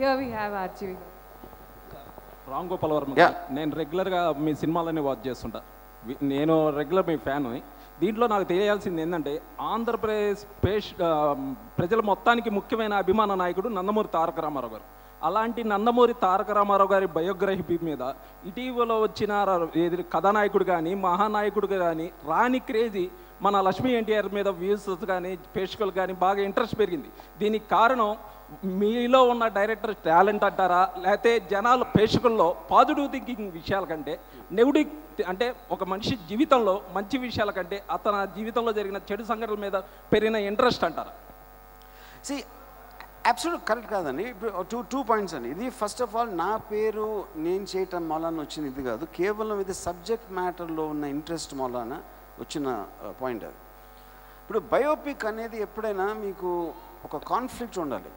Here we have RGV. Ram Gopal Varma నేను రెగ్యులర్గా మీ సినిమాలన్నీ వాచ్ చేస్తుంటా. నేను రెగ్యులర్ మీ ఫ్యాన్. దీంట్లో నాకు తెలియాల్సింది ఏంటంటే ఆంధ్రప్రదేశ్ ప్రజల మొత్తానికి ముఖ్యమైన అభిమాన నాయకుడు నందమూరి తారక రామారావు గారు. అలాంటి నందమూరి తారక రామారావు గారి బయోగ్రఫీ మీద ఇటీవల వచ్చిన కథానాయకుడు కానీ మహానాయకుడు కానీ రాని క్రేజీ మన లక్ష్మీ ఎన్టీఆర్ మీద వ్యూస్ కానీ ప్రేక్షకులు కానీ బాగా ఇంట్రెస్ట్ పెరిగింది. దీనికి కారణం మీలో ఉన్న డైరెక్టర్ టాలెంట్ అంటారా, లేకపోతే జనాలు ప్రేక్షకుల్లో పాజిటివ్ థింకింగ్ విషయాల కంటే నెగిటివ్ అంటే ఒక మనిషి జీవితంలో మంచి విషయాల కంటే అతని జీవితంలో జరిగిన చెడు సంఘటనల మీద పెరిగిన ఇంట్రెస్ట్ అంటారా? సి అబ్సల్యూట్ కరెక్ట్ కాదండి. టూ పాయింట్స్ అండి. ఇది ఫస్ట్ ఆఫ్ ఆల్ నా పేరు నేను చేయటం మూలాన వచ్చిన ఇది కాదు, కేవలం ఇది సబ్జెక్ట్ మ్యాటర్లో ఉన్న ఇంట్రెస్ట్ మూలాన వచ్చిన పాయింట్ అది. ఇప్పుడు బయోపిక్ అనేది ఎప్పుడైనా మీకు ఒక కాన్ఫ్లిక్ట్ ఉండాలి.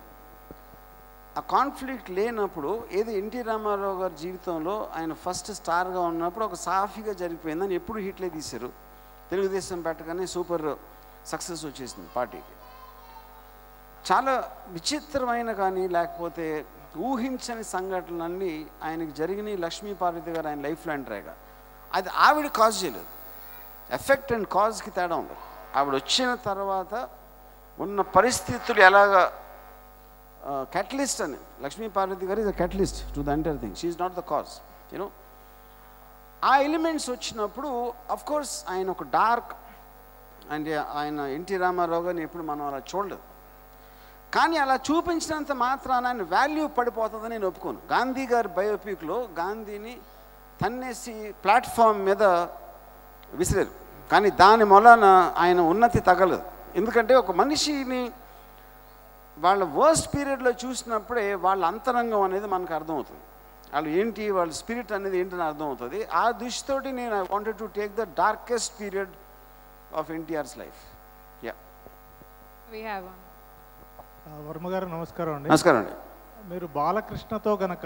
ఆ కాన్ఫ్లిక్ట్ లేనప్పుడు ఏది ఎన్టీ రామారావు గారి జీవితంలో ఆయన ఫస్ట్ స్టార్గా ఉన్నప్పుడు ఒక సాఫీగా జరిగిపోయిందని ఎప్పుడు హిట్లే తీశారు. తెలుగుదేశం పెట్టగానే సూపర్ సక్సెస్ వచ్చేసింది పార్టీకి. చాలా విచిత్రమైన కానీ లేకపోతే ఊహించని సంఘటనలన్నీ ఆయనకి జరిగినాయి. లక్ష్మీ పార్వతి గారు ఆయన లైఫ్లో ఎంటరేగా అది ఆవిడ కాజ్ చేయలేదు. ఎఫెక్ట్ అండ్ కాజ్కి తేడా ఉంది. ఆవిడ వచ్చిన తర్వాత ఉన్న పరిస్థితులు ఎలాగా catalyst అని లక్ష్మీ పార్వతి గారు is a catalyst to the entire thing. She is not the cause. You know ఆ ఎలిమెంట్స్ వచ్చినప్పుడు అఫ్ కోర్స్ ఆయన ఒక డార్క్ అండ్ ఆయన ఎన్టీ రామారావు గారిని ఎప్పుడు మనం అలా చూడలేదు. కానీ అలా చూపించినంత మాత్రాన ఆయన వాల్యూ పడిపోతుందని నేను ఒప్పుకోను. గాంధీ గారి బయోపిక్లో గాంధీని తన్నేసి ప్లాట్ఫామ్ మీద విసిరారు, కానీ దాని మూలాన ఆయన ఉన్నతి తగలదు. ఎందుకంటే ఒక మనిషిని వాళ్ళ వర్స్ట్ పీరియడ్లో చూసినప్పుడే వాళ్ళ అంతరంగం అనేది మనకు అర్థమవుతుంది. వాళ్ళు ఏంటి, వాళ్ళ స్పిరిట్ అనేది ఏంటని అర్థమవుతుంది. ఆ దృష్టితోటి నేను I wanted to take the darkest period of NTR's life. Yeah, Varma గారు నమస్కారం అండి. నమస్కారం అండి. మీరు బాలకృష్ణతో గనక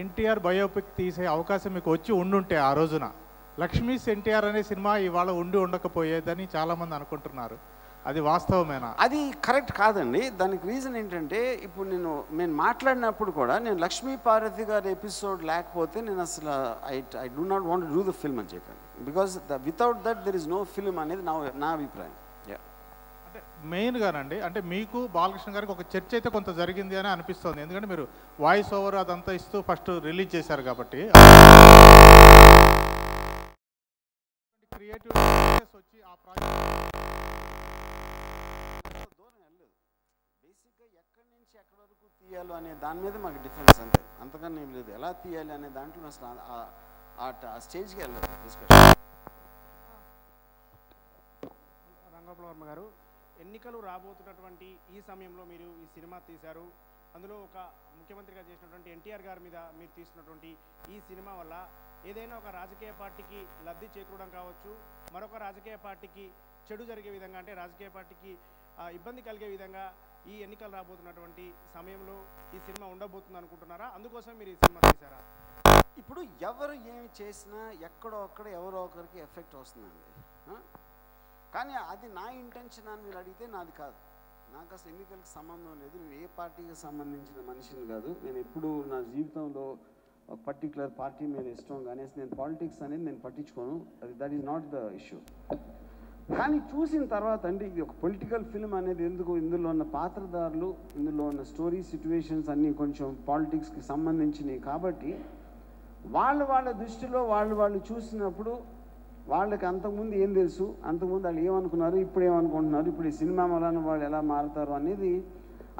ఎన్టీఆర్ బయోపిక్ తీసే అవకాశం మీకు వచ్చి ఉండుంటే ఆ రోజున లక్ష్మీస్ ఎన్టీఆర్ అనే సినిమా ఇవాళ ఉండకపోయేదని చాలామంది అనుకుంటున్నారు. అది వాస్తవమేనా? అది కరెక్ట్ కాదండి. దానికి రీజన్ ఏంటంటే ఇప్పుడు నేను మాట్లాడినప్పుడు కూడా నేను లక్ష్మీ పార్వతి గారి ఎపిసోడ్ లేకపోతే నేను అసలు I do not want do the film అని చెప్పాను. Because without that there is no film అనేది నా అభిప్రాయం. అంటే మెయిన్గానండి, అంటే మీకు బాలకృష్ణ గారికి ఒక చర్చ అయితే కొంత జరిగింది అని అనిపిస్తుంది. ఎందుకంటే మీరు వాయిస్ ఓవర్ అదంతా ఇస్తూ ఫస్ట్ రిలీజ్ చేశారు కాబట్టి క్రియేటివ్ వచ్చి ఆ ప్రాజెక్ట్ బేసిక్గా ఎక్కడి నుంచి ఎక్కడి వరకు తీయాలో అనే దాని మీద మాకు డిఫరెన్స్ అంతే, అంతకన్నా ఏం లేదు. ఎలా తీయాలి అనే దాంట్లో అసలు ఆ స్టేజ్కి వెళ్ళలేదు డిస్కషన్. రంగోపాల్ వర్మ గారు, ఎన్నికలు రాబోతున్నటువంటి ఈ సమయంలో మీరు ఈ సినిమా తీశారు. అందులో ఒక ముఖ్యమంత్రిగా చేసినటువంటి ఎన్టీఆర్ గారి మీద మీరు తీసినటువంటి ఈ సినిమా వల్ల ఏదైనా ఒక రాజకీయ పార్టీకి లబ్ధి చేకూరడం కావచ్చు, మరొక రాజకీయ పార్టీకి చెడు జరిగే విధంగా, అంటే రాజకీయ పార్టీకి ఇబ్బంది కలిగే విధంగా ఈ ఎన్నికలు రాబోతున్నటువంటి సమయంలో ఈ సినిమా ఉండబోతుంది అనుకుంటున్నారా? అందుకోసం మీరు ఈ సినిమా తీశారా? ఇప్పుడు ఎవరు ఏమి చేసినా ఎక్కడో అక్కడ ఎవరో ఒకరికి ఎఫెక్ట్ వస్తుందండి. కానీ అది నా ఇంటెన్షన్ అని మీరు అడిగితే నాది కాదు. నాకు అసలు ఎన్నికలకు సంబంధం లేదు. నేను ఏ పార్టీకి సంబంధించిన మనిషిని కాదు. నేను ఎప్పుడు నా జీవితంలో ఒక పర్టికులర్ పార్టీ మీద ఇష్టం కానీ నేను పాలిటిక్స్ అనేది నేను పట్టించుకోను. That is not the issue. కానీ చూసిన తర్వాత అంటే ఇది ఒక పొలిటికల్ ఫిల్మ్ అనేది ఎందుకు, ఇందులో ఉన్న పాత్రధారులు, ఇందులో ఉన్న స్టోరీ సిచ్యువేషన్స్ అన్నీ కొంచెం పాలిటిక్స్కి సంబంధించినవి కాబట్టి వాళ్ళ దృష్టిలో వాళ్ళు చూసినప్పుడు వాళ్ళకి అంతకుముందు ఏం తెలుసు, అంతకుముందు వాళ్ళు ఏమనుకున్నారు, ఇప్పుడు ఏమనుకుంటున్నారు, ఇప్పుడు ఈ సినిమా వలన వాళ్ళు ఎలా మారుతారు అనేది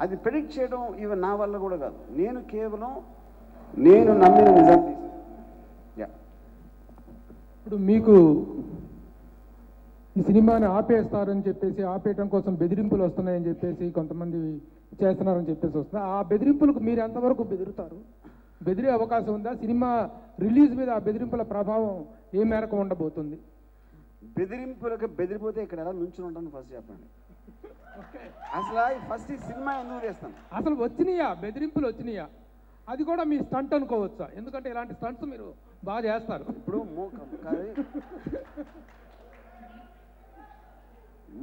అది ప్రెడిక్ట్ చేయడం ఈవెన్ నా వల్ల కూడా కాదు. నేను కేవలం నేను నమ్మిన నిజం తీసాను. ఇప్పుడు మీకు ఈ సినిమాని ఆపేస్తారని చెప్పేసి, ఆపేయడం కోసం బెదిరింపులు వస్తున్నాయని చెప్పేసి కొంతమంది చేస్తున్నారని చెప్పేసి వస్తుంది. ఆ బెదిరింపులకు మీరు ఎంతవరకు బెదిరుతారు? బెదిరే అవకాశం ఉందా? సినిమా రిలీజ్ మీద ఆ బెదిరింపుల ప్రభావం ఏ మేరకు ఉండబోతుంది? బెదిరింపులకు బెదిరిపోతే ఇక్కడ ఎలా నుంచుని ఉంటాను ఫస్ట్ చెప్పండి. అసలు ఫస్ట్ ఈ సినిమా ఎందుకు చేస్తాను? అసలు వచ్చినాయా బెదిరింపులు వచ్చినాయా? అది కూడా మీ స్టంట్ అనుకోవచ్చా? ఎందుకంటే ఇలాంటి స్టంట్స్ మీరు బాగా చేస్తారు. ఇప్పుడు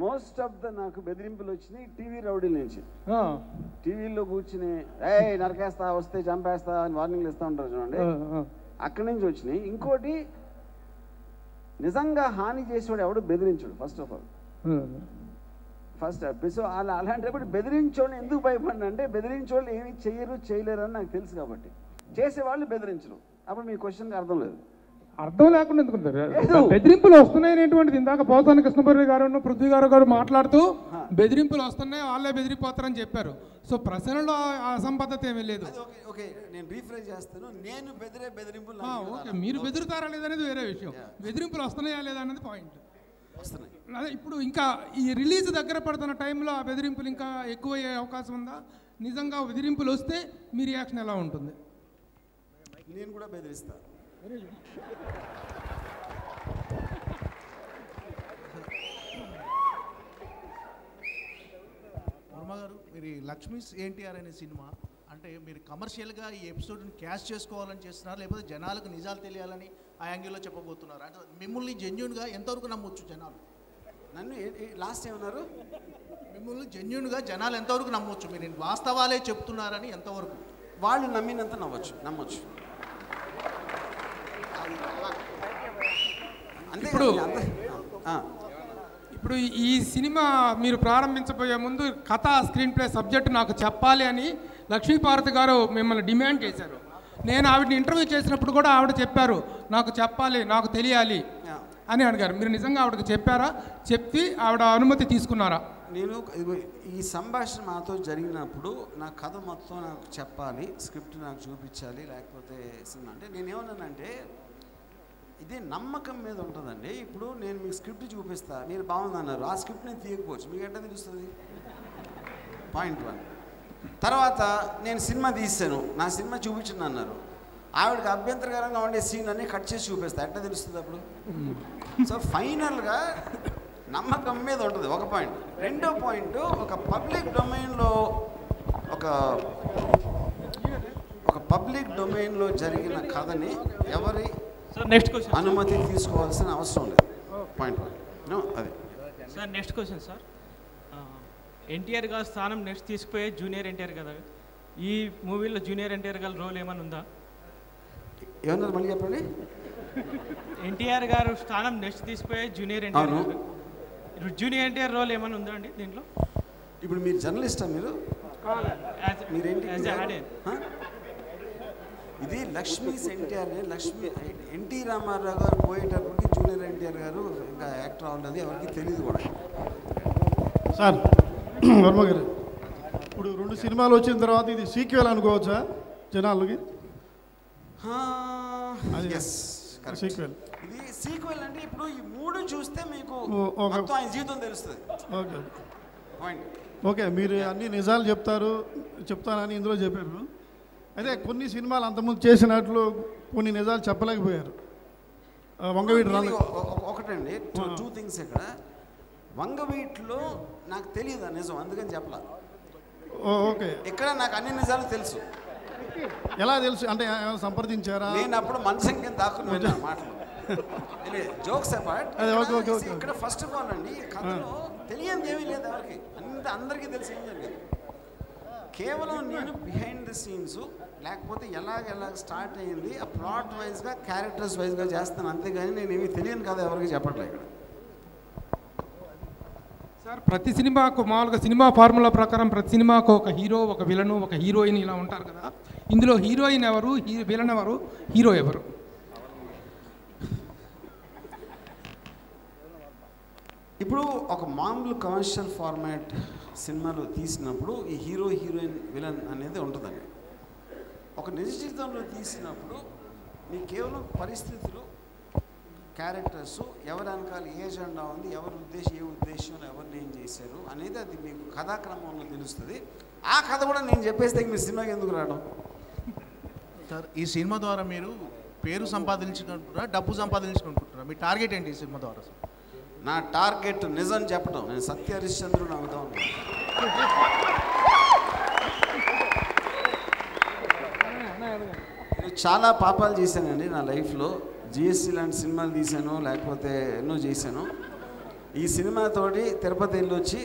మోస్ట్ ఆఫ్ ద నాకు బెదిరింపులు వచ్చినాయి టీవీ రౌడీల నుంచి. ఆ, టీవీలో కూర్చుని నరకేస్తా, వస్తే చంపేస్తా అని వార్నింగ్లు ఇస్తూ ఉంటారు చూడండి, అక్కడి నుంచి వచ్చినాయి. ఇంకోటి, నిజంగా హాని చేసేవాడు ఎవడు బెదిరించాడు ఫస్ట్ ఆఫ్ ఆల్. సో అలాంటప్పుడు బెదిరించోళ్ళు ఎందుకు భయపడిన అంటే, బెదిరించోళ్ళు ఏమి చెయ్యరు చేయలేరు అని నాకు తెలుసు కాబట్టి. చేసేవాళ్ళు బెదిరించరు. అప్పుడు మీ క్వశ్చన్కి అర్థం లేదు. అర్థం లేకుండా ఎందుకుంటారు? బెదిరింపులు వస్తున్నాయనేటువంటిది ఇందాక పోసాని కృష్ణమురళి గారు పృథ్వీ గారు మాట్లాడుతూ బెదిరింపులు వస్తున్నాయి, వాళ్ళే బెదిరిపోతారని చెప్పారు. సో ప్రశ్నలో అసంబద్ధత ఏమీ లేదు. ఓకే, నేను రీఫ్రెష్ చేస్తాను. నేను బెదిరింపులు ఓకే, మీరు బెదిరితారా లేదనేది వేరే విషయం. బెదిరింపులు వస్తున్నాయా లేదా అనేది పాయింట్. అదే ఇప్పుడు ఇంకా ఈ రిలీజ్ దగ్గర పడుతున్న టైంలో ఆ బెదిరింపులు ఇంకా ఎక్కువయ్యే అవకాశం ఉందా? నిజంగా బెదిరింపులు వస్తే మీ రియాక్షన్ ఎలా ఉంటుంది? నేను కూడా బెదిరిస్తాను. వర్మ గారు, మీరు లక్ష్మీస్ ఎన్టీఆర్ అనే సినిమా అంటే మీరు కమర్షియల్గా ఈ ఎపిసోడ్ని క్యాష్ చేసుకోవాలని చేస్తున్నారు, లేకపోతే జనాలకు నిజాలు తెలియాలని ఆ యాంగిల్లో చెప్పబోతున్నారు? అంటే మిమ్మల్ని జెన్యున్గా ఎంతవరకు నమ్మొచ్చు జనాలు? నన్ను లాస్ట్ ఏమన్నారు? మిమ్మల్ని జెన్యున్గా జనాలు ఎంతవరకు నమ్మొచ్చు? మీరు వాస్తవాలే చెప్తున్నారని ఎంతవరకు? వాళ్ళు నమ్మినంత నమ్మొచ్చు. ఇప్పుడు ఈ సినిమా మీరు ప్రారంభించబోయే ముందు కథ, స్క్రీన్ ప్లే, సబ్జెక్ట్ నాకు చెప్పాలి అని లక్ష్మీపార్వతి గారు మిమ్మల్ని డిమాండ్ చేశారు. నేను ఆవిడని ఇంటర్వ్యూ చేసినప్పుడు కూడా ఆవిడ చెప్పారు, నాకు చెప్పాలి, నాకు తెలియాలి అని అడిగారు. మీరు నిజంగా ఆవిడకి చెప్పారా? చెప్పి ఆవిడ అనుమతి తీసుకున్నారా? నేను ఈ సంభాషణ మాతో జరిగినప్పుడు నా కథ మొత్తం నాకు చెప్పాలి, స్క్రిప్ట్ నాకు చూపించాలి, లేకపోతే సినిమా అంటే నేనేమన్నానంటే, ఇది నమ్మకం మీద ఉంటుందండి. ఇప్పుడు నేను మీకు స్క్రిప్ట్ చూపిస్తా, మీరు బాగుందన్నారు, ఆ స్క్రిప్ట్ నేను తీయకపోవచ్చు, మీకు ఎట్లా తెలుస్తుంది? పాయింట్ 1. తర్వాత నేను సినిమా తీసాను, నా సినిమా చూపించండి అన్నారు, ఆవిడకి అభ్యంతరకరంగా ఉండే సీన్ అన్నీ కట్ చేసి చూపిస్తా, ఎట్లా తెలుస్తుంది అప్పుడు? సో ఫైనల్గా నమ్మకం మీద ఉంటుంది ఒక పాయింట్. రెండో పాయింట్, ఒక పబ్లిక్ డొమైన్లో జరిగిన కథని ఎవరి అనుమతి తీసుకోవాల్సిన అవసరం లేదు. పాయింట్ 1 అది. Sir next question sir, NTR గారి స్థానం నెక్స్ట్ తీసుకుపోయే జూనియర్ ఎన్టీఆర్ కదా, ఈ మూవీలో జూనియర్ ఎన్టీఆర్ గారి రోల్ ఏమైనా ఉందా? ఏమన్నారు మళ్ళీ చెప్పండి? ఎన్టీఆర్ గారు స్థానం నెక్స్ట్ తీసుకుపోయే జూనియర్ ఎన్టీఆర్ రోల్ ఏమైనా ఉందా అండి దీంట్లో? ఇప్పుడు మీరు జర్నలిస్టా? మీరేంటి? ఇది లక్ష్మీస్ ఎన్టీఆర్, ఎన్టీ రామారావు గారు పోయేటప్పటికి జూనియర్ ఎన్టీఆర్ గారు ఇంకా యాక్టర్ అవ్వలేదు, ఎవరికి తెలియదు కూడా. సార్ వర్మ గారు, ఇప్పుడు 2 సినిమాలు వచ్చిన తర్వాత ఇది సీక్వెల్ అనుకోవచ్చా జనాలకి? సీక్వెల్. ఇది సీక్వెల్ అంటే ఇప్పుడు ఈ 3 చూస్తే మీకు మొత్తం ఆయన జీవితం తెలుస్తుంది. ఓకే, మీరు అన్ని నిజాలు చెప్తానని ఇందులో చెప్పారు. అయితే కొన్ని సినిమాలు అంతకుముందు చేసినట్లు కొన్ని నిజాలు చెప్పలేకపోయారు. వంగవీటి ఒకటండి, 2 థింగ్స్. ఇక్కడ వంగవీటిలో నాకు తెలియదు నిజం, అందుకని చెప్పలా. ఓకే, ఇక్కడ నాకు అన్ని నిజాలు తెలుసు. ఎలా తెలుసు అంటే సంప్రదించారా? నేను అప్పుడు మనసం కింద దాక్కుని వెళ్ళాను మాటలు. జోక్స్ అపార్ట్, ఇక్కడ ఫస్ట్ ఆఫ్ ఆల్ అండి, కథలో తెలియదు ఏమీ లేదు ఎవరికి, అందరికీ తెలిసి ఏం జరిగింది. కేవలం నేను బిహైండ్ ది సీన్స్, లేకపోతే ఎలాగ స్టార్ట్ అయ్యింది, ఆ ప్లాట్ వైజ్గా, క్యారెక్టర్స్ వైజ్గా చేస్తాను, అంతేగాని నేను ఏమీ తెలియను కదా ఎవరికి చెప్పట్లేదు ఇక్కడ. సార్, ప్రతి సినిమాకు మామూలుగా సినిమా ఫార్ములా ప్రకారం ప్రతి సినిమాకు ఒక హీరో, ఒక విలను, ఒక హీరోయిన్ ఇలా ఉంటారు కదా. ఇందులో హీరోయిన్ ఎవరు, విలన్ ఎవరు, హీరో ఎవరు? ఇప్పుడు ఒక మామూలు కమర్షియల్ ఫార్మాట్ సినిమాలు తీసినప్పుడు ఈ హీరో, హీరోయిన్, విలన్ అనేది ఉంటుందండి. ఒక నిజ జీవితంలో తీసినప్పుడు మీకు కేవలం పరిస్థితులు, క్యారెక్టర్స్, ఎవరి వెనకాల ఏ జెండా ఉంది, ఎవరి ఉద్దేశం, ఏ ఉద్దేశంలో ఎవరిని ఏం చేశారు అనేది అది మీకు కథాక్రమంలో తెలుస్తుంది. ఆ కథ కూడా నేను చెప్పేస్తే మీరు సినిమాకి ఎందుకు రావడం? సార్, ఈ సినిమా ద్వారా మీరు పేరు సంపాదించుకుంటున్నారా, డబ్బు సంపాదించుకుంటున్నారా? మీ టార్గెట్ ఏంటి ఈ సినిమా ద్వారా? సార్, నా టార్గెట్ నిజం చెప్పడం. నేను సత్య హరిశ్చంద్రుడు అవుతాను. నేను చాలా పాపాలు చేశానండి నా లైఫ్లో. జిఎస్టీ లాంటి సినిమాలు తీశాను, లేకపోతే ఎన్నో చేశాను. ఈ సినిమాతోటి తిరుపతి వెళ్ళి వచ్చి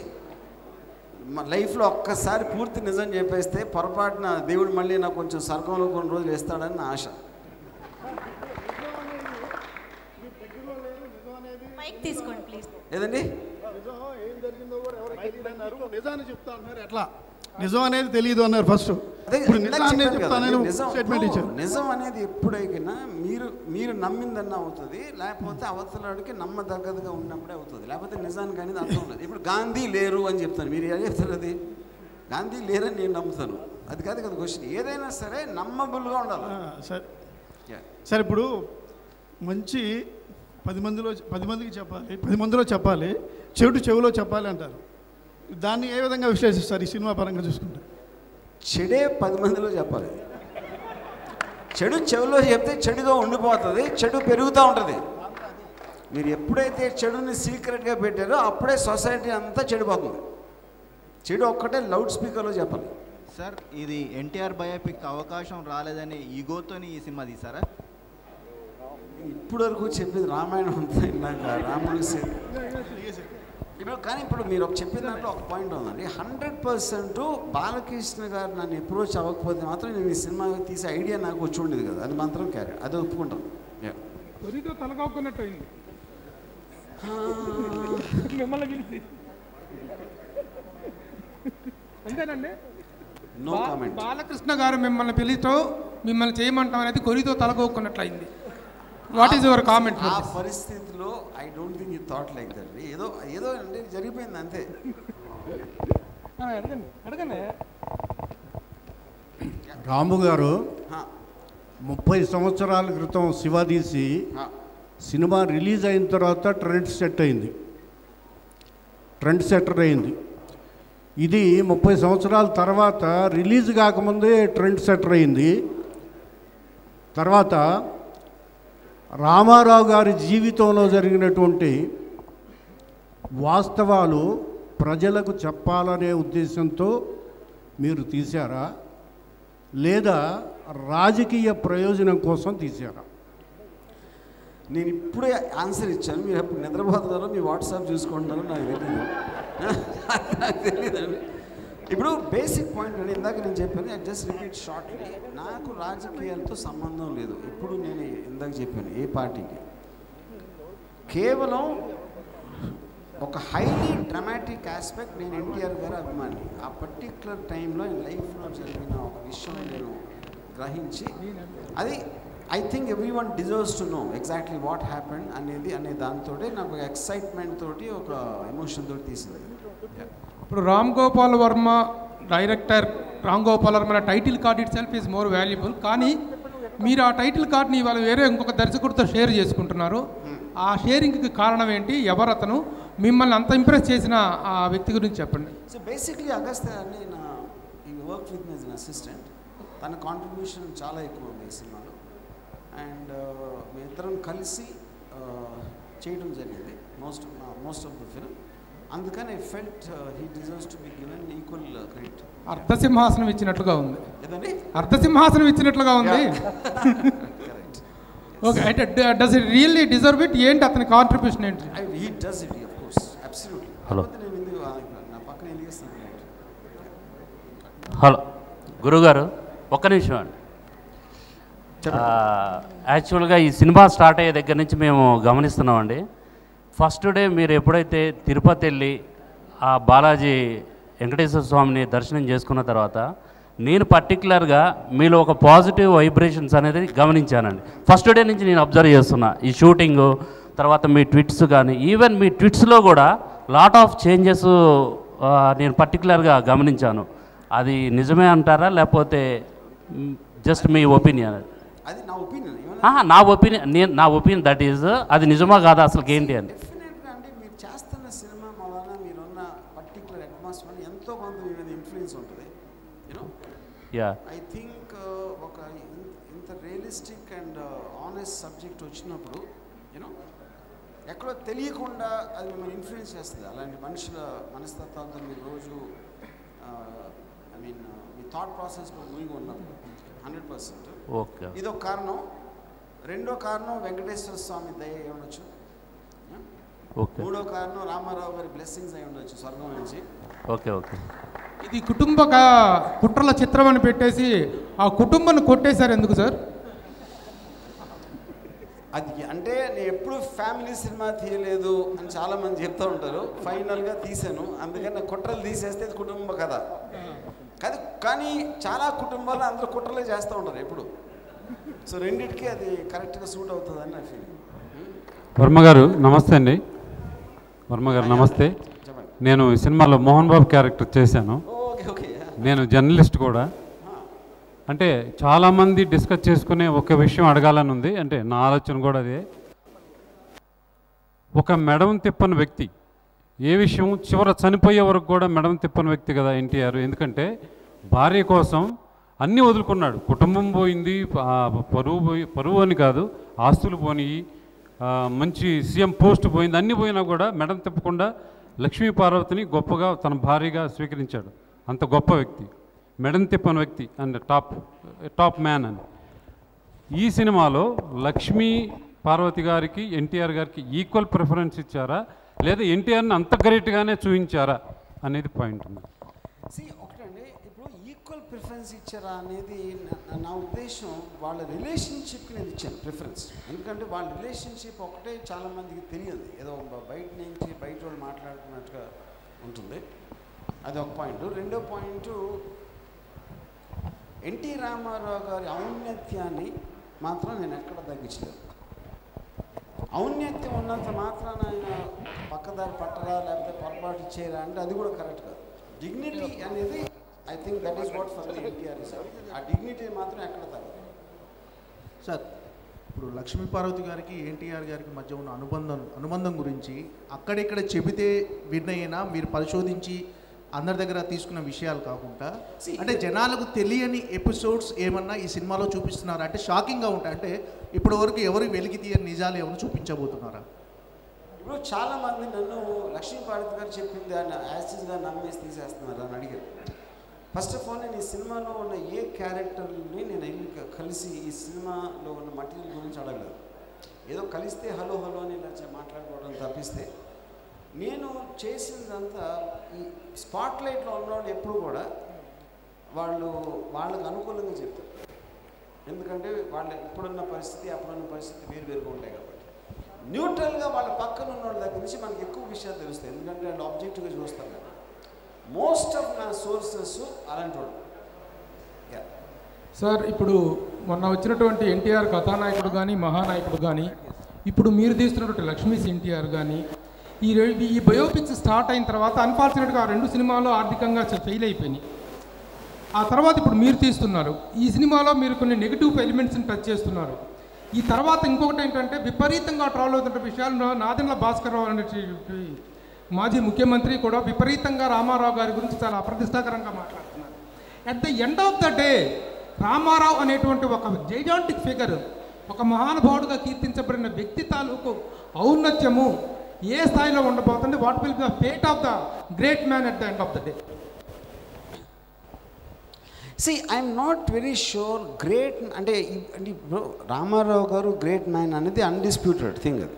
మా లైఫ్లో ఒక్కసారి పూర్తి నిజం చెప్పేస్తే పొరపాటున దేవుడు మళ్ళీ నాకు కొంచెం స్వర్గంలో కొన్ని రోజులు వేస్తాడని నా ఆశ. తీసుకోండి ప్లీజ్. ఏదండి నిజాన్ని చెప్తా అన్నారు, ఎట్లా నిజం అనేది తెలియదు అన్నారు ఫస్ట్. నిజం అనేది ఎప్పుడైనా మీరు నమ్మిందన్నా అవుతుంది, లేకపోతే అవతలాడికి నమ్మదగ్గదుగా ఉన్నప్పుడే అవుతుంది, లేకపోతే నిజానికి అనేది అర్థం లేదు. ఇప్పుడు గాంధీ లేరు అని చెప్తాను, మీరు ఏం చెప్తారు? అది గాంధీ లేరని నేను నమ్ముతాను, అది కాదు కదా క్వశ్చన్. ఏదైనా సరే నమ్మబుల్గా ఉండాలి. సరే ఇప్పుడు మంచి 10 మందికి చెప్పాలి, 10 మందిలో చెప్పాలి, చెడు చెవిలో చెప్పాలి అంటారు. దాన్ని ఏ విధంగా విశ్లేషిస్తారు ఈ సినిమా పరంగా చూసుకుంటే? చెడే 10 మందిలో చెప్పాలి. చెడు చెవిలో చెప్తే చెడుగా ఉండిపోతుంది, చెడు పెరుగుతూ ఉంటుంది. మీరు ఎప్పుడైతే చెడుని సీక్రెట్గా పెట్టారో అప్పుడే సొసైటీ అంతా చెడిపోతుంది. చెడు ఒక్కటే లౌడ్ స్పీకర్లో చెప్పాలి. సార్, ఇది ఎన్టీఆర్ బయోపిక్ అవకాశం రాలేదని ఈగోతోని ఈ సినిమా తీసారా? ఇప్పుడు వరకు చెప్పింది రామాయణం అంతా ఇందాక రాముడు ఇప్పుడు. కానీ ఇప్పుడు మీరు చెప్పిన దాంట్లో ఒక పాయింట్ ఉందండి. 100% బాలకృష్ణ గారు నన్ను అప్రోచ్ అవ్వకపోతే మాత్రం నేను ఈ సినిమా తీసే ఐడియా నాకు వచ్చి ఉండేది కదా, అది మాత్రం క్యారెక్టర్, అది ఒప్పుకుంటాం. అంతేనండి. No comment. బాలకృష్ణ గారు మిమ్మల్ని పిలితో మిమ్మల్ని చేయమంటాం అనేది కొరితో తలగొక్కున్నట్లయింది. What is your comment? ఆ పరిస్థితిలో I don't think you thought like that. ఏదో అంటే జరిగిపోయింది అంతే. అడగండి. రాము గారు 30 సంవత్సరాల క్రితం శివ తీసి సినిమా రిలీజ్ అయిన తర్వాత ట్రెండ్ సెట్టర్ అయింది. ఇది 30 సంవత్సరాల తర్వాత రిలీజ్ కాకముందే ట్రెండ్ సెట్టర్ అయింది. తర్వాత రామారావు గారి జీవితంలో జరిగినటువంటి వాస్తవాలు ప్రజలకు చెప్పాలనే ఉద్దేశంతో మీరు తీశారా, లేదా రాజకీయ ప్రయోజనం కోసం తీశారా? నేను ఇప్పుడే ఆన్సర్ ఇచ్చాను, మీరు ఎప్పుడు నిద్రపోతున్నారో మీ వాట్సాప్ చూసుకుంటున్నారో నాకు తెలియదండి. ఇప్పుడు బేసిక్ పాయింట్ అండి, ఇందాక నేను చెప్పాను, ఐ జస్ట్ రిపీట్ షార్ట్లీ. నాకు రాజకీయాలతో సంబంధం లేదు. ఇప్పుడు నేను ఇందాక చెప్పాను ఏ పార్టీకి, కేవలం ఒక హైలీ డ్రామాటిక్ ఆస్పెక్ట్. నేను ఎన్టీఆర్ గారి అభిమాని. ఆ పర్టిక్యులర్ టైంలో లైఫ్లో జరిగిన ఒక విషయం నేను గ్రహించి, అది I think every one deserves to know exactly what happened అనే దాంతో నాకు ఎక్సైట్మెంట్ తోటి ఒక ఎమోషన్ తోటి తీసింది. ఇప్పుడు Ram Gopal Varma director, Ram Gopal Varma title card it self is more valuable. కానీ మీరు ఆ టైటిల్ కార్డ్ని ఇవాళ వేరే ఇంకొక దర్శకుడితో షేర్ చేసుకుంటున్నారు. ఆ షేరింగ్కి కారణం ఏంటి? ఎవరు అతను? మిమ్మల్ని అంత ఇంప్రెస్ చేసిన ఆ వ్యక్తి గురించి చెప్పండి. సో బేసిక్లీ అగస్త్య అని work with me as an assistant. తన కాంట్రిబ్యూషన్ చాలా ఎక్కువ ఉంది ఈ సినిమాలో. అండ్ మీ ఇద్దరం కలిసి చేయడం జరిగింది మోస్ట్ ఆఫ్ ద ఫిల్మ్. అందుకని I felt he deserves to be given equal credit. అర్ధసింహాసనం ఇచ్చినట్లుగా ఉంది. ఏదండి? అర్ధసింహాసనం ఇచ్చినట్లుగా ఉంది. ఓకే, అయితే does it really deserve it? ఏంటి అతని కాంట్రిబ్యూషన్ ఏంటి? He does it of course, absolutely. Hello, నేను ఎందుకు నా పక్కన ఎలిగేస్తాను. హలో గురుగారు, ఒక్క నిమిషం అండి. యాక్చువల్గా ఈ సినిమా స్టార్ట్ అయ్యే దగ్గర నుంచి మేము గమనిస్తున్నామండి. ఫస్ట్ డే మీరు ఎప్పుడైతే తిరుపతి వెళ్ళి ఆ బాలాజీ వెంకటేశ్వర స్వామిని దర్శనం చేసుకున్న తర్వాత నేను పర్టికులర్గా మీలో ఒక పాజిటివ్ వైబ్రేషన్స్ అనేది గమనించానండి. ఫస్ట్ డే నుంచి నేను అబ్జర్వ్ చేస్తున్నా ఈ షూటింగు తర్వాత మీ ట్విట్స్ కానీ, ఈవెన్ మీ ట్విట్స్లో కూడా లాట్ ఆఫ్ చేంజెస్ నేను పర్టికులర్గా గమనించాను. అది నిజమే అంటారా, లేకపోతే జస్ట్ మీ ఒపీనియన్? అది నా ఒపీనియన్. నా ఒపీనియన్ దట్ ఈజ్, అది నిజమా కాదా అసలు ఏంటి అని? డెఫినెట్గా అంటే మీరు చేస్తున్న సినిమా వలన మీరున్న పర్టికులర్ అట్మాస్ఫియర్ ఎంతో కొంత మీ మీద ఇన్ఫ్లుయెన్స్ ఉంటుంది. యూనో, ఐ థింక్ ఒక ఇంత రియలిస్టిక్ అండ్ ఆనెస్ట్ సబ్జెక్ట్ వచ్చినప్పుడు యూనో ఎక్కడో తెలియకుండా అది మిమ్మల్ని ఇన్ఫ్లుయెన్స్ చేస్తుంది. అలాంటి మనుషుల మనస్తత్వాలతో మీరు రోజు ఐ మీన్ మీ థాట్ ప్రాసెస్లో మునిగి ఉన్నప్పుడు 100%. ఓకే, ఇదొక కారణం. రెండో కారణం వెంకటేశ్వర స్వామి దయ ఏమనొచ్చు. ఓకే. మూడో కారణం రామారావు గారి బ్లెస్సింగ్స్ అయి ఉండొచ్చు స్వర్గం నుంచి. Okay okay. ఇది కుటుంబ కుట్రల చిత్రం అని పెట్టేసి ఆ కుటుంబాన్ని కొట్టేశారు ఎందుకు సార్? అది అంటే నేను ఎప్పుడు ఫ్యామిలీ సినిమా తీయలేదు అని చాలామంది చెప్తూ ఉంటారు. ఫైనల్గా తీసాను, అందుకని నా కుట్రలు తీసేస్తే ఇది కుటుంబ కథ కాదు. కానీ చాలా కుటుంబాలు అందరూ కుట్రలే చేస్తూ ఉంటారు ఎప్పుడు. సో రెండింటికి అది కరెక్ట్గా సూట్ అవుతుందని నా ఫీలింగ్. వర్మ గారు నమస్తే అండి. వర్మ గారు నమస్తే. నేను ఈ సినిమాలో మోహన్ బాబు క్యారెక్టర్ చేశాను. నేను జర్నలిస్ట్ కూడా. అంటే చాలామంది డిస్కస్ చేసుకునే ఒక విషయం అడగాలని ఉంది, అంటే నా ఆలోచన కూడా అదే. ఒక మెడవం తిప్పని వ్యక్తి, ఏ విషయం చివర చనిపోయే వరకు కూడా మెడవం తిప్పని వ్యక్తి కదా ఎన్టీఆర్. ఎందుకంటే భార్య కోసం అన్నీ వదులుకున్నాడు. కుటుంబం పోయింది, పరువు అని కాదు, ఆస్తులు పోయినాయి, మంచి సీఎం పోస్ట్ పోయింది, అన్నీ పోయినా కూడా మెడం తిప్పకుండా లక్ష్మీ పార్వతిని గొప్పగా తన భార్యగా స్వీకరించాడు. అంత గొప్ప వ్యక్తి, మెడన్ తిప్పని వ్యక్తి అండ్ టాప్ మ్యాన్ అని. ఈ సినిమాలో లక్ష్మీ పార్వతి గారికి ఎన్టీఆర్ గారికి ఈక్వల్ ప్రిఫరెన్స్ ఇచ్చారా, లేదా ఎన్టీఆర్ని అంత గ్రేట్గానే చూపించారా అనేది పాయింట్ ఉంది. ఒకటండి, ఇప్పుడు ఈక్వల్ ప్రిఫరెన్స్ ఇచ్చారా అనేది నా ఉద్దేశం, వాళ్ళ రిలేషన్షిప్కి నేను ఇచ్చాను ప్రిఫరెన్స్. ఎందుకంటే వాళ్ళ రిలేషన్షిప్ ఒకటే చాలామందికి తెలియదు, ఏదో బయట నుంచి బయట వాళ్ళు మాట్లాడుతున్నట్టుగా ఉంటుంది. అది ఒక పాయింట్. రెండో పాయింట్, ఎన్టీ రామారావు గారి ఔన్నత్యాన్ని మాత్రం నేను ఎక్కడ తగ్గించలేదు. ఔన్నత్యం ఉన్నంత మాత్రాన ఆయన పక్కదారి పట్టరా లేకపోతే పొరపాటు చేయరా అంటే అది కూడా కరెక్ట్ కాదు. డిగ్నిటీ అనేది I think that is what for the NTR sir. ఆ డిగ్నిటీ మాత్రం ఎక్కడ తగ్గదు సార్. ఇప్పుడు లక్ష్మీ పార్వతి గారికి ఎన్టీఆర్ గారికి మధ్య ఉన్న అనుబంధం గురించి అక్కడిక్కడ చెబితే విన్నైనా మీరు పరిశోధించి అందరి దగ్గర తీసుకున్న విషయాలు కాకుండా, అంటే జనాలకు తెలియని ఎపిసోడ్స్ ఏమన్నా ఈ సినిమాలో చూపిస్తున్నారా? అంటే షాకింగ్గా ఉంటాయి, అంటే ఇప్పటి వరకు ఎవరు వెలికి తీయని నిజాలు ఏమైనా చూపించబోతున్నారా? ఇప్పుడు చాలామంది నన్ను లక్ష్మీ పార్వతి గారు చెప్పింది అని యాసిడ్గా నమ్మేసి తీసేస్తున్నారు అని అడిగారు. ఫస్ట్ ఆఫ్ ఆల్, నేను ఈ సినిమాలో ఉన్న ఏ క్యారెక్టర్ని నేను వెళ్ళి కలిసి ఈ సినిమాలో ఉన్న మటీరియల్ గురించి అడగలేదు. ఏదో కలిస్తే హలో హలో అని ఇలా మాట్లాడుకోవడం తప్పిస్తే నేను చేసిందంతా ఈ స్పాట్లైట్లో ఉన్నవాళ్ళు ఎప్పుడు కూడా వాళ్ళకు అనుకూలంగా చెప్తారు. ఎందుకంటే వాళ్ళ ఇప్పుడున్న పరిస్థితి అప్పుడున్న పరిస్థితి వేరుగా ఉంటాయి కాబట్టి న్యూట్రల్గా వాళ్ళ పక్కన ఉన్న వాళ్ళ దగ్గర నుంచి మనకి ఎక్కువ విషయాలు తెలుస్తాయి. ఎందుకంటే వాళ్ళు ఆబ్జెక్టివ్గా చూస్తారు కదా. మోస్ట్ ఆఫ్ నా సోర్సెస్ అలాంటి వాళ్ళు. సార్, ఇప్పుడు మొన్న వచ్చినటువంటి ఎన్టీఆర్ కథానాయకుడు కానీ మహానాయకుడు కానీ, ఇప్పుడు మీరు తీస్తున్నటువంటి లక్ష్మీస్ ఎన్టీఆర్ కానీ, ఈ బయోపిక్స్ స్టార్ట్ అయిన తర్వాత అన్ఫార్చునేట్గా ఆ 2 సినిమాలు ఆర్థికంగా ఫెయిల్ అయిపోయినాయి. ఆ తర్వాత ఇప్పుడు మీరు తీస్తున్నారు. ఈ సినిమాలో మీరు కొన్ని నెగిటివ్ ఎలిమెంట్స్ని టచ్ చేస్తున్నారు. ఈ తర్వాత ఇంకొకటి ఏంటంటే, విపరీతంగా ట్రాల్ అవుతున్న విషయాల్లో నాదెండ్ల భాస్కర్ రావు అనే మాజీ ముఖ్యమంత్రి కూడా విపరీతంగా రామారావు గారి గురించి చాలా అప్రతిష్టాకరంగా మాట్లాడుతున్నారు. At the end of the day Ramarao అనేటువంటి ఒక జైజాంటిక్ ఫిగర్, ఒక మహానుభావుడుగా కీర్తించబడిన వ్యక్తి తాలూకు ఔన్నత్యము ఏ స్థాయిలో ఉండబోతుంది? What will be the fate of the great man at the end of the day? See I'm not very sure. Great అంటే రామారావు గారు గ్రేట్ మ్యాన్ అనేది అన్డిస్ప్యూటెడ్ థింగ్ అది.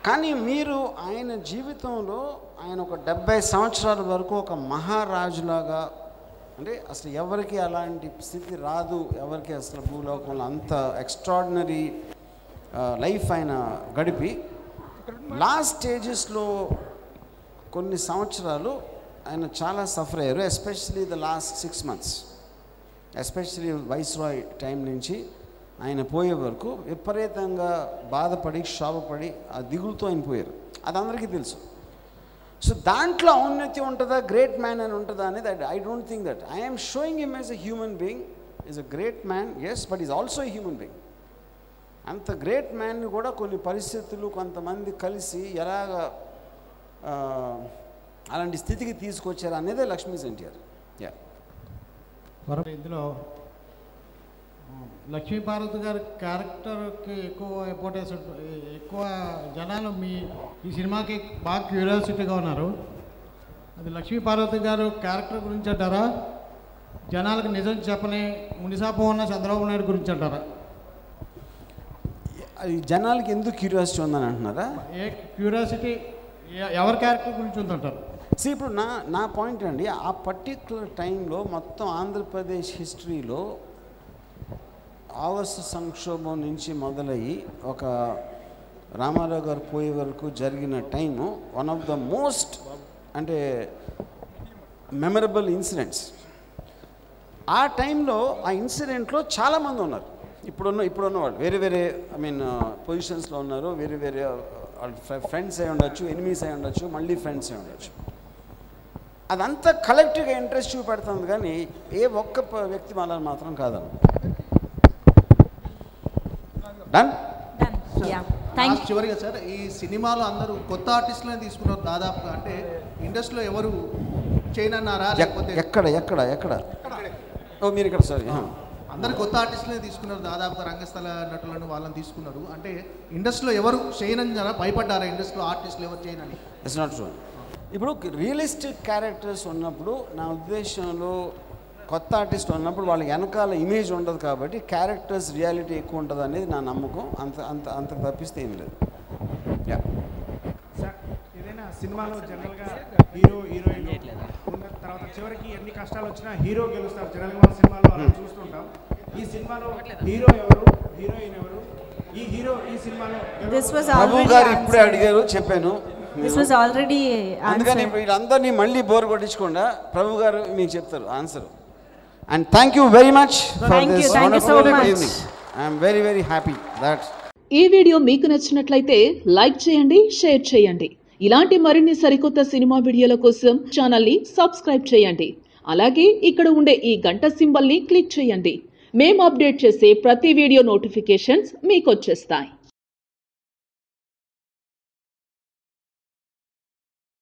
కానీ మీరు ఆయన జీవితంలో ఆయన ఒక 70 సంవత్సరాల వరకు ఒక మహారాజులాగా, అంటే అసలు ఎవరికి అలాంటి స్థితి రాదు, ఎవరికి అసలు భూలోకంలో అంత ఎక్స్ట్రాడినరీ లైఫ్ ఆయన గడిపి లాస్ట్ స్టేజెస్లో కొన్ని సంవత్సరాలు ఆయన చాలా సఫర్ అయ్యారు. Especially the last 6 months, especially viceroy time నుంచి ఆయన పోయే వరకు విపరీతంగా బాధపడి క్షోభపడి ఆ దిగులుతో ఆయన పోయారు. అది అందరికీ తెలుసు. సో దాంట్లో ఔన్నత్యం ఉంటుందా, గ్రేట్ మ్యాన్ అని ఉంటుందా అనేది I don't think that. I'm showing him as a human being. Is a great man, yes, but is also a human being. అంత గ్రేట్ మ్యాన్ని కూడా కొన్ని పరిస్థితులు కొంతమంది కలిసి ఎలాగ అలాంటి స్థితికి తీసుకొచ్చారు అనేదే లక్ష్మీస్ ఎన్టీఆర్. ఇందులో లక్ష్మీ పార్వతి గారి క్యారెక్టర్కి ఎక్కువ ఇంపార్టెన్స్, ఎక్కువ జనాలు ఈ సినిమాకి బాగా క్యూరియాసిటీగా ఉన్నారు. అది లక్ష్మీ పార్వతి గారు క్యారెక్టర్ గురించి అంటారా, జనాలకు నిజం చెప్పని మునిసాపం ఉన్న చంద్రబాబు నాయుడు గురించి అంటారా? జనాలకి ఎందుకు క్యూరియాసిటీ ఉందని అంటున్నారా? ఏ క్యూరియాసిటీ ఎవరి క్యారెక్టర్ గురించి ఉందంటారు? ఇప్పుడు నా పాయింట్ అండి, ఆ పర్టిక్యులర్ టైంలో మొత్తం ఆంధ్రప్రదేశ్ హిస్టరీలో ఆగస్టు సంక్షోభం నుంచి మొదలయ్యి ఒక రామారావు గారు పోయే వరకు జరిగిన time one of the most అంటే మెమరబుల్ ఇన్సిడెంట్స్. ఆ టైంలో ఆ ఇన్సిడెంట్లో చాలామంది ఉన్నారు. ఇప్పుడున్న వాళ్ళు వేరే వేరే పొజిషన్స్లో ఉన్నారు. వేరే వేరే ఫ్రెండ్స్ అయి ఉండొచ్చు, ఎనిమీస్ అయి ఉండొచ్చు, మళ్ళీ ఫ్రెండ్స్ అయి ఉండొచ్చు. అదంతా కలెక్టివ్గా ఇంట్రెస్ట్ చూపెడుతుంది, కానీ ఏ ఒక్క వ్యక్తి వాళ్ళని మాత్రం కాదన్న. డన్. చివరిగా సార్, ఈ సినిమాలో అందరూ కొత్త ఆర్టిస్టులనే తీసుకున్నారు దాదాపుగా. అంటే ఇండస్ట్రీలో ఎవరు చేయనన్నారా లేకపోతే ఎక్కడ ఓ మీరు ఇక్కడ సారీ అందరు కొత్త ఆర్టిస్టులనే తీసుకున్నారు దాదాపుగా, రంగస్థల నటులను వాళ్ళని తీసుకున్నారు. అంటే ఇండస్ట్రీలో ఎవరు చేయనన్నారా, భయపడ్డారా ఇండస్ట్రీలో ఆర్టిస్టులు ఎవరు చేయనని? It's not true. ఇప్పుడు రియలిస్టిక్ క్యారెక్టర్స్ ఉన్నప్పుడు నా ఉద్దేశంలో కొత్త ఆర్టిస్ట్ ఉన్నప్పుడు వాళ్ళకి వెనకాల ఇమేజ్ ఉండదు, కాబట్టి క్యారెక్టర్స్ రియాలిటీ ఎక్కువ ఉంటుంది అనేది నా నమ్మకం. అంత తప్పిస్తే ఏం లేదు. సార్, ఏదైనా సినిమాలో జనరల్గా హీరో హీరోయిన్ ఉన్న తర్వాత చివరికి ఎన్ని కష్టాలు వచ్చినా హీరో గెలుస్తారు. జనరల్గా మన సినిమాలో అలా చూస్తుంటాం. ఈ సినిమాలో హీరో ఎవరు, హీరోయిన్ ఎవరు? ఈ హీరో ఈ సినిమాలో ప్రభు గారు ఇప్పుడే అడిగారు, చెప్పాను. అందుకని వీళ్ళందరినీ మళ్ళీ బోర్ కొట్టించకుండా ప్రభు గారు మీకు చెప్తారు answer. And thank you very much for this wonderful evening. I am very very happy that. ఈ వీడియో మీకు నచ్చినట్లయితే లైక్ చేయండి, షేర్ చేయండి. ఇలాంటి మరిన్ని సరికొత్త సినిమా వీడియోల కోసం ఛానల్ ని సబ్స్క్రైబ్ చేయండి. అలాగే ఇక్కడ ఉండే ఈ గంట సింబల్ ని క్లిక్ చేయండి. మేము అప్డేట్ చేసే ప్రతి వీడియో నోటిఫికేషన్స్ మీకు వచ్చేస్తాయి.